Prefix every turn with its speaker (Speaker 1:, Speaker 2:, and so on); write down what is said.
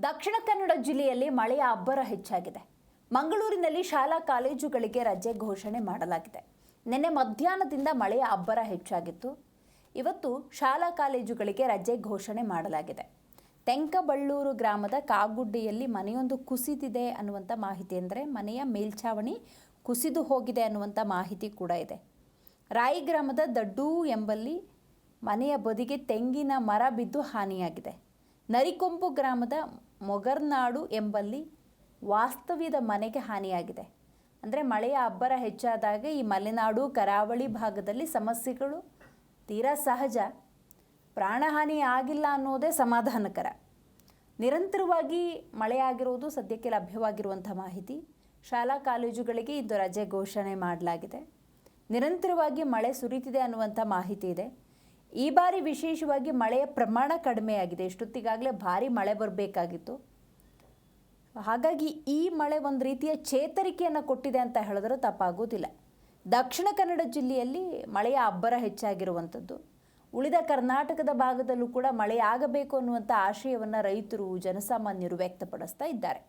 Speaker 1: ದಕ್ಷಿಣ ಕನ್ನಡ ಜಿಲ್ಲೆಯಲ್ಲಿ ಮಳೆಯ ಅಬ್ಬರ ಹೆಚ್ಚಾಗಿದೆ. ಮಂಗಳೂರಿನಲ್ಲಿ ಶಾಲಾ ಕಾಲೇಜುಗಳಿಗೆ ರಜೆ ಘೋಷಣೆ ಮಾಡಲಾಗಿದೆ. ನಿನ್ನೆ ಮಧ್ಯಾಹ್ನದಿಂದ ಮಳೆಯ ಅಬ್ಬರ ಹೆಚ್ಚಾಗಿತ್ತು. ಇವತ್ತು ಶಾಲಾ ಕಾಲೇಜುಗಳಿಗೆ ರಜೆ ಘೋಷಣೆ ಮಾಡಲಾಗಿದೆ. ತೆಂಕಬಳ್ಳೂರು ಗ್ರಾಮದ ಕಾಗುಡ್ಡಿಯಲ್ಲಿ ಮನೆಯೊಂದು ಕುಸಿದಿದೆ ಅನ್ನುವಂಥ ಮಾಹಿತಿ, ಅಂದರೆ ಮನೆಯ ಮೇಲ್ಛಾವಣಿ ಕುಸಿದು ಹೋಗಿದೆ ಅನ್ನುವಂಥ ಮಾಹಿತಿ ಕೂಡ ಇದೆ. ರಾಯಿ ಗ್ರಾಮದ ದಡ್ಡೂ ಎಂಬಲ್ಲಿ ಮನೆಯ ಬದಿಗೆ ತೆಂಗಿನ ಮರ ಬಿದ್ದು ಹಾನಿಯಾಗಿದೆ. ನರಿಕೊಂಪು ಗ್ರಾಮದ ಮೊಗರ್ನಾಡು ಎಂಬಲ್ಲಿ ವಾಸ್ತವ್ಯದ ಮನೆಗೆ ಹಾನಿಯಾಗಿದೆ. ಅಂದರೆ ಮಳೆಯ ಅಬ್ಬರ ಹೆಚ್ಚಾದಾಗ ಈ ಮಲೆನಾಡು ಕರಾವಳಿ ಭಾಗದಲ್ಲಿ ಸಮಸ್ಯೆಗಳು ತೀರಾ ಸಹಜ. ಪ್ರಾಣಹಾನಿ ಆಗಿಲ್ಲ ಅನ್ನೋದೇ ಸಮಾಧಾನಕರ. ನಿರಂತರವಾಗಿ ಮಳೆಯಾಗಿರುವುದು ಸದ್ಯಕ್ಕೆ ಲಭ್ಯವಾಗಿರುವಂಥ ಮಾಹಿತಿ. ಶಾಲಾ ಕಾಲೇಜುಗಳಿಗೆ ಇಂದು ರಜೆ ಘೋಷಣೆ ಮಾಡಲಾಗಿದೆ. ನಿರಂತರವಾಗಿ ಮಳೆ ಸುರಿತಿದೆ ಅನ್ನುವಂಥ ಮಾಹಿತಿ ಇದೆ. ಈ ಬಾರಿ ವಿಶೇಷವಾಗಿ ಮಳೆಯ ಪ್ರಮಾಣ ಕಡಿಮೆಯಾಗಿದೆ. ಇಷ್ಟೊತ್ತಿಗಾಗಲೇ ಭಾರಿ ಮಳೆ ಬರಬೇಕಾಗಿತ್ತು. ಹಾಗಾಗಿ ಈ ಮಳೆ ಒಂದು ರೀತಿಯ ಚೇತರಿಕೆಯನ್ನು ಕೊಟ್ಟಿದೆ ಅಂತ ಹೇಳಿದ್ರೆ ತಪ್ಪಾಗೋದಿಲ್ಲ. ದಕ್ಷಿಣ ಕನ್ನಡ ಜಿಲ್ಲೆಯಲ್ಲಿ ಮಳೆಯ ಅಬ್ಬರ ಹೆಚ್ಚಾಗಿರುವಂಥದ್ದು. ಉಳಿದ ಕರ್ನಾಟಕದ ಭಾಗದಲ್ಲೂ ಕೂಡ ಮಳೆಯಾಗಬೇಕು ಅನ್ನುವಂಥ ಆಶಯವನ್ನು ರೈತರು, ಜನಸಾಮಾನ್ಯರು ವ್ಯಕ್ತಪಡಿಸ್ತಾ ಇದ್ದಾರೆ.